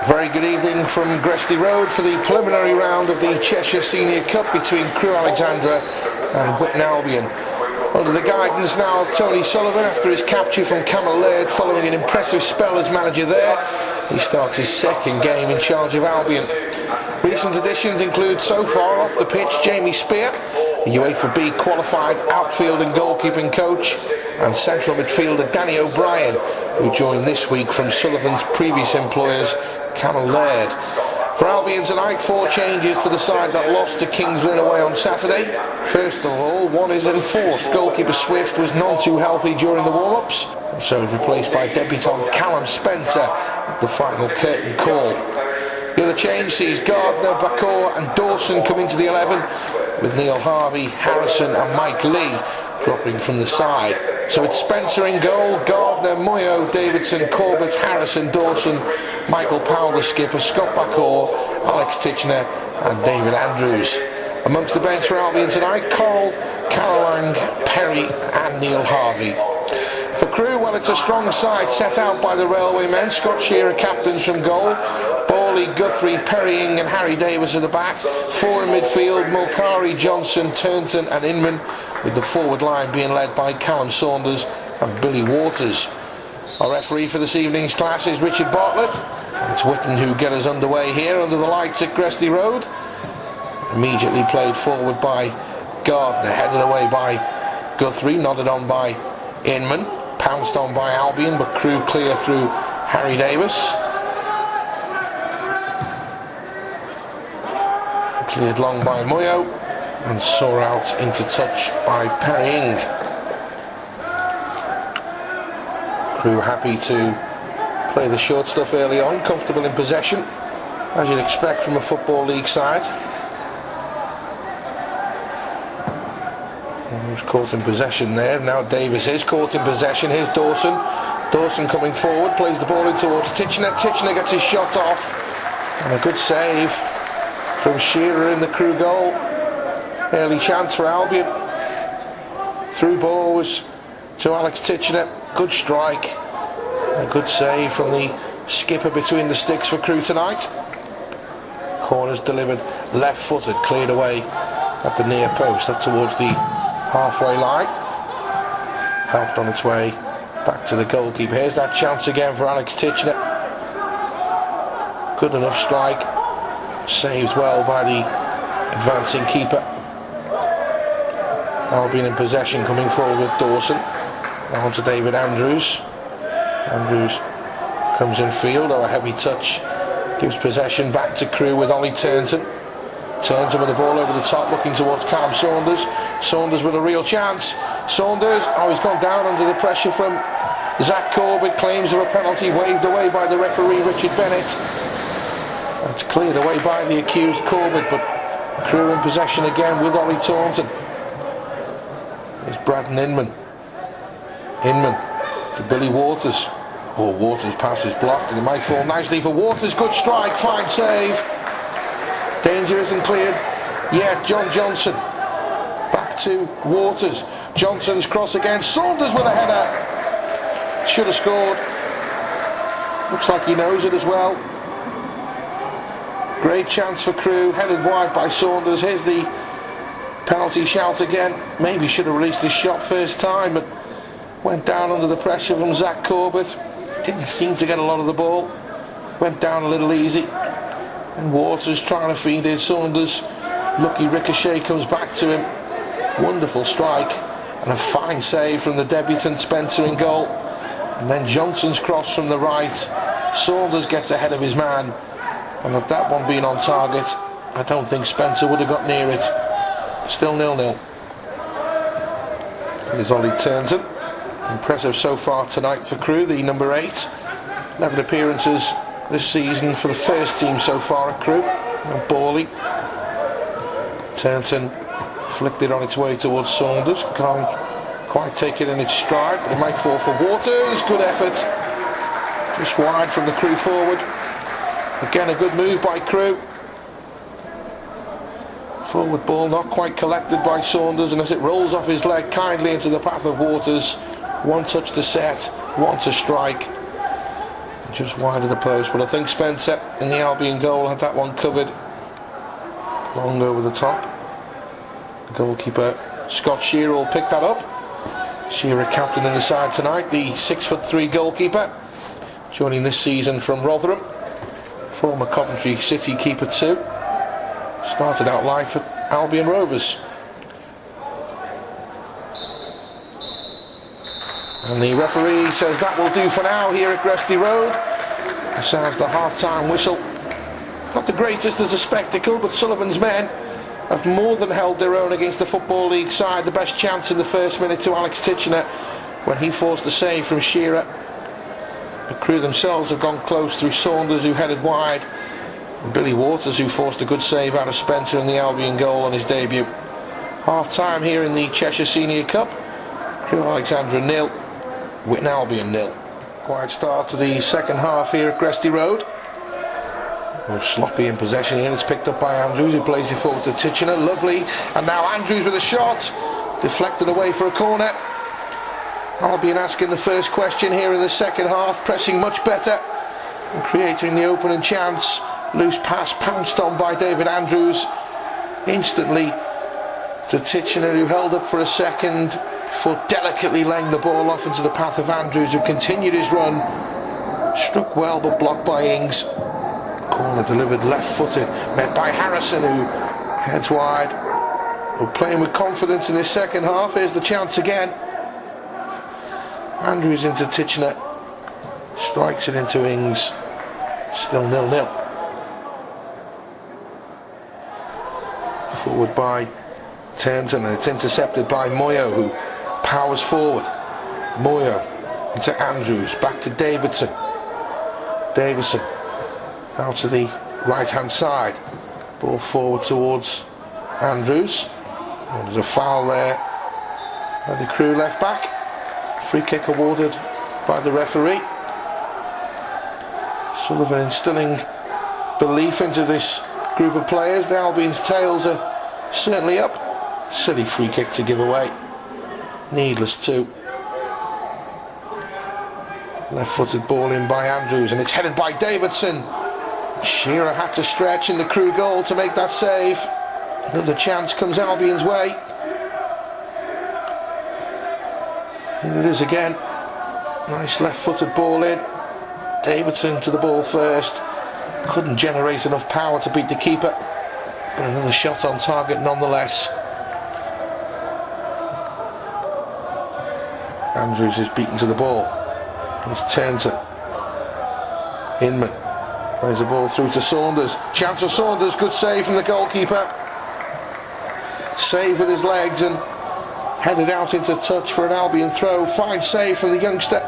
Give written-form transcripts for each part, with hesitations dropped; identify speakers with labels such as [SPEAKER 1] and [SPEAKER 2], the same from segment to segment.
[SPEAKER 1] Very good evening from Gresty Road for the preliminary round of the Cheshire Senior Cup between Crewe, Alexandra and Witton Albion. Under the guidance now of Tony Sullivan after his capture from Camel Laird following an impressive spell as manager there. He starts his second game in charge of Albion. Recent additions include so far off the pitch Jamie Spear, a UEFA B qualified outfield and goalkeeping coach, and central midfielder Danny O'Brien, who joined this week from Sullivan's previous employers Camel Laird. For Albion tonight, 4 changes to the side that lost to Kings Lynn away on Saturday. First of all, one is enforced. Goalkeeper Swift was none too healthy during the warm-ups, and so was replaced by debutant Callum Spencer at the final curtain call. The other change sees Gardner, Bakor and Dawson come into the 11, with Neil Harvey, Harrison and Mike Lee dropping from the side. So it's Spencer in goal, Gardner, Moyo, Davidson, Corbett, Harrison, Dawson, Michael Powell the skipper, Scott Bakor, Alex Titchener and David Andrews. Amongst the bench for Albion tonight, Coral, Carolang, Perry and Neil Harvey. For Crewe, well, it's a strong side set out by the Railway men. Scott Shearer captains from goal, Bawley, Guthrie, Perrying and Harry Davis at the back. 4 in midfield, Mulcahy, Johnson, Turnton and Inman, with the forward line being led by Callum Saunders and Billy Waters. Our referee for this evening's clash is Richard Bartlett. It's Witton who get us underway here under the lights at Gresty Road. Immediately played forward by Gardner, headed away by Guthrie, nodded on by Inman, pounced on by Albion, but Crewe clear through Harry Davis. Cleared long by Moyo and saw out into touch by Perrying. Crewe happy to play the short stuff early on, comfortable in possession, as you'd expect from a Football League side. Who's caught in possession there? Now Davis is caught in possession. Here's Dawson. Dawson coming forward, plays the ball in towards Titchener. Titchener gets his shot off, and a good save from Shearer in the Crewe goal. Early chance for Albion. Through ball was to Alex Titchener. Good strike. A good save from the skipper between the sticks for Crewe tonight. Corners delivered left-footed, cleared away at the near post, up towards the halfway line. Helped on its way back to the goalkeeper. Here's that chance again for Alex Titchener. Good enough strike. Saved well by the advancing keeper. Albion in possession, coming forward with Dawson. Now on to David Andrews. Andrews comes in field, a heavy touch gives possession back to Crewe with Ollie Turnton. Turnton with the ball over the top, looking towards Callum Saunders. Saunders with a real chance. Saunders, he's gone down under the pressure from Zach Corbett. Claims of a penalty waved away by the referee Richard Bennett. It's cleared away by the accused Corbett, but Crewe in possession again with Ollie Taunton. There's Braden Inman. Inman to Billy Waters. Waters' pass is blocked and it might fall nicely for Waters. Good strike, fine save. Danger isn't cleared yet. John Johnson back to Waters. Johnson's cross again. Saunders with a header. Should have scored. Looks like he knows it as well. Great chance for Crewe, headed wide by Saunders. Here's the penalty shout again. Maybe should have released his shot first time, but went down under the pressure from Zach Corbett. Didn't seem to get a lot of the ball. Went down a little easy. And Waters trying to feed it. Saunders, lucky ricochet comes back to him. Wonderful strike and a fine save from the debutant Spencer in goal. And then Johnson's cross from the right. Saunders gets ahead of his man. And with that one being on target, I don't think Spencer would have got near it. Still 0-0. Here's Ollie Turnton. Impressive so far tonight for Crewe, the number 8. 11 appearances this season for the first team so far at Crewe. And Bawley. Turnton flicked it on its way towards Saunders. Can't quite take it in its stride, but it might fall for Waters. Good effort. Just wide from the Crewe forward. Again, a good move by Crewe. Forward ball not quite collected by Saunders, and as it rolls off his leg kindly into the path of Waters, one touch to set, one to strike. just wide of the post, but I think Spencer in the Albion goal had that one covered long over the top. The goalkeeper Scott Shearer will pick that up. Shearer captain in the side tonight, the 6'3" goalkeeper, joining this season from Rotherham, former Coventry City keeper too. Started out life at Albion Rovers. And the referee says that will do for now here at Gresty Road. It sounds the half-time whistle. Not the greatest as a spectacle, but Sullivan's men have more than held their own against the Football League side. The best chance in the first minute to Alex Titchener when he forced the save from Shearer. The Crewe themselves have gone close through Saunders, who headed wide, and Billy Waters, who forced a good save out of Spencer in the Albion goal on his debut. Half-time here in the Cheshire Senior Cup. Crewe Alexandra 0, Witton Albion 0. Quiet start to the second half here at Gresty Road. Sloppy in possession here. It's picked up by Andrews, who plays it forward to Titchener. Lovely. And now Andrews with a shot. Deflected away for a corner. Albion asking the first question here in the second half. Pressing much better and creating the opening chance. Loose pass pounced on by David Andrews. Instantly to Titchener, who held up for a second before delicately laying the ball off into the path of Andrews, who continued his run. Struck well but blocked by Ings. Corner delivered left-footed, met by Harrison, who heads wide. We're playing with confidence in this second half. Here's the chance again. Andrews into Titchener, strikes it into Ings. Still 0-0. Forward by Turnton, and it's intercepted by Moyo, who powers forward. Moyo into Andrews, back to Davison. Out to the right hand side. Ball forward towards Andrews. And there's a foul there by the Crewe left back. Free kick awarded by the referee. Sullivan instilling belief into this group of players. The Albion's tails are certainly up. Silly free kick to give away. Needless too. Left-footed ball in by Andrews, and it's headed by Davidson. Shearer had to stretch in the Crewe goal to make that save. Another chance comes Albion's way. Here it is again. Nice left-footed ball in. Davidson to the ball first. Couldn't generate enough power to beat the keeper. But another shot on target nonetheless. Andrews is beaten to the ball. He's Turnton. Inman plays the ball through to Saunders. Chance for Saunders. Good save from the goalkeeper. Save with his legs and headed out into touch for an Albion throw. Fine save from the youngster.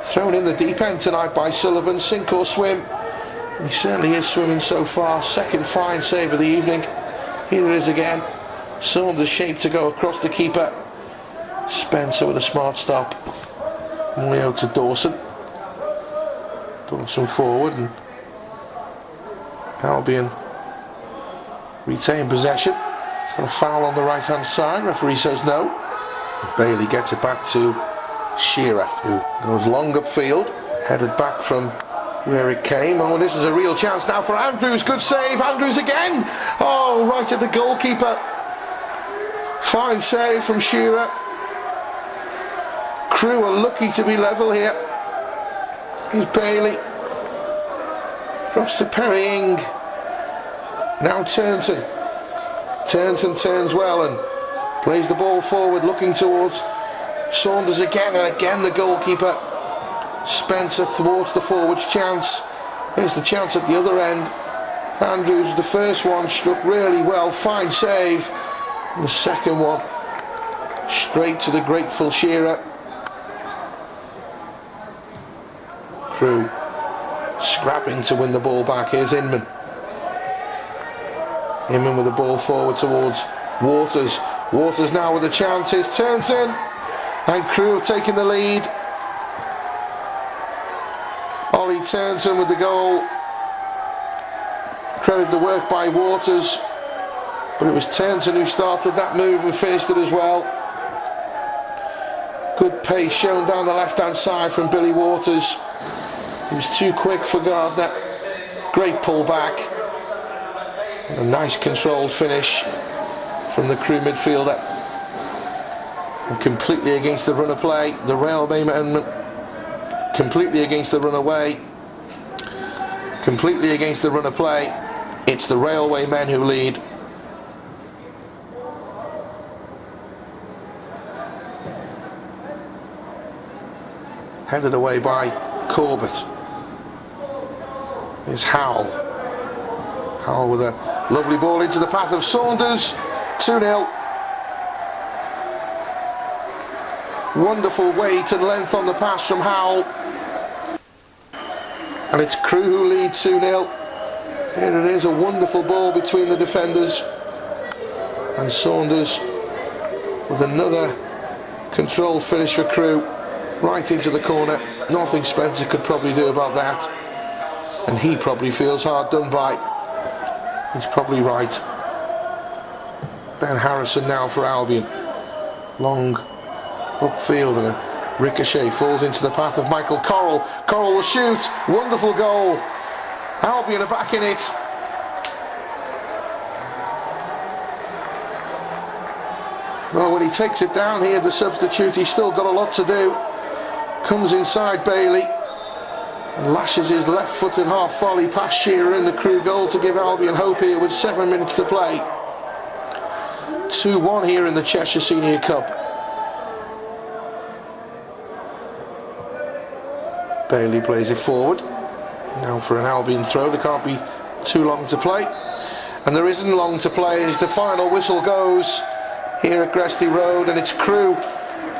[SPEAKER 1] Thrown in the deep end tonight by Sullivan. Sink or swim. He certainly is swimming so far. Second fine save of the evening. Here it is again. Saunders shaped to go across the keeper. Spencer with a smart stop. Moyo to Dawson. Dawson forward, and Albion retain possession. Is that a foul on the right hand side? Referee says no. Bailey gets it back to Shearer, who goes long upfield, headed back from where it came. Oh, this is a real chance now for Andrews. Good save. Andrews again. Oh, right at the goalkeeper. Fine save from Shearer. Crewe are lucky to be level here. Here's Bailey. Cross to Perry Ing. Now Turnton. Turnton turns well and plays the ball forward, looking towards Saunders again, and again the goalkeeper. Spencer thwarts the forwards chance. Here's the chance at the other end. Andrews, the first one, struck really well. Fine save. And the second one, straight to the grateful Shearer. Crewe scrapping to win the ball back. Here's Inman. Inman with the ball forward towards Waters. Waters now with a chance. Here's Turnton. And Crewe have taken the lead. Ollie Turnton with the goal. Credit the work by Waters. But it was Turnton who started that move and finished it as well. Good pace shown down the left hand side from Billy Waters. He was too quick for Gardner. Great pull back. A nice controlled finish from the Crewe midfielder. And completely against the run of play. The railway man completely against the run away. Completely against the run of play. It's the railway men who lead. Headed away by Corbett. Here's Howell. Howell with a lovely ball into the path of Saunders. 2-0. Wonderful weight and length on the pass from Howell. And it's Crewe who lead 2-0. Here it is, a wonderful ball between the defenders. And Saunders with another controlled finish for Crewe. Right into the corner. Nothing Spencer could probably do about that. And he probably feels hard done by. He's probably right. Ben Harrison now for Albion. Long upfield and a ricochet falls into the path of Michael Correll. Correll will shoot. Wonderful goal. Albion are back in it. Well, when he takes it down here, the substitute, he's still got a lot to do. Comes inside Bailey and lashes his left-footed half volley past Shearer in the Crewe goal to give Albion hope here with 7 minutes to play. 2-1 here in the Cheshire Senior Cup. Bailey plays it forward. Now for an Albion throw. There can't be too long to play. And there isn't long to play as the final whistle goes here at Gresty Road, and it's Crewe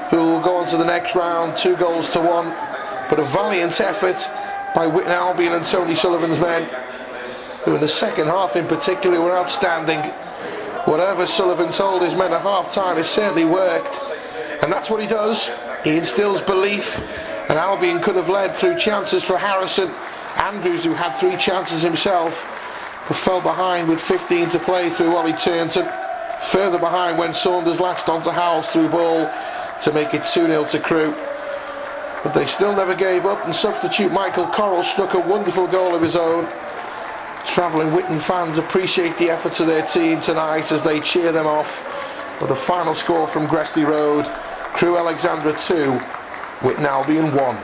[SPEAKER 1] who will go on to the next round, 2-1. But a valiant effort by Witton Albion and Tony Sullivan's men, who in the second half in particular were outstanding. Whatever Sullivan told his men at half-time, it certainly worked. And that's what he does. He instills belief, and Albion could have led through chances for Harrison. Andrews, who had 3 chances himself, but fell behind with 15 to play through Ollie Turnton. Further behind when Saunders latched onto Howell's through ball to make it 2-0 to Crewe. But they still never gave up, and substitute Michael Correll struck a wonderful goal of his own. Travelling Witton fans appreciate the efforts of their team tonight as they cheer them off. With a final score from Gresty Road, Crewe Alexandra 2, Witton Albion 1.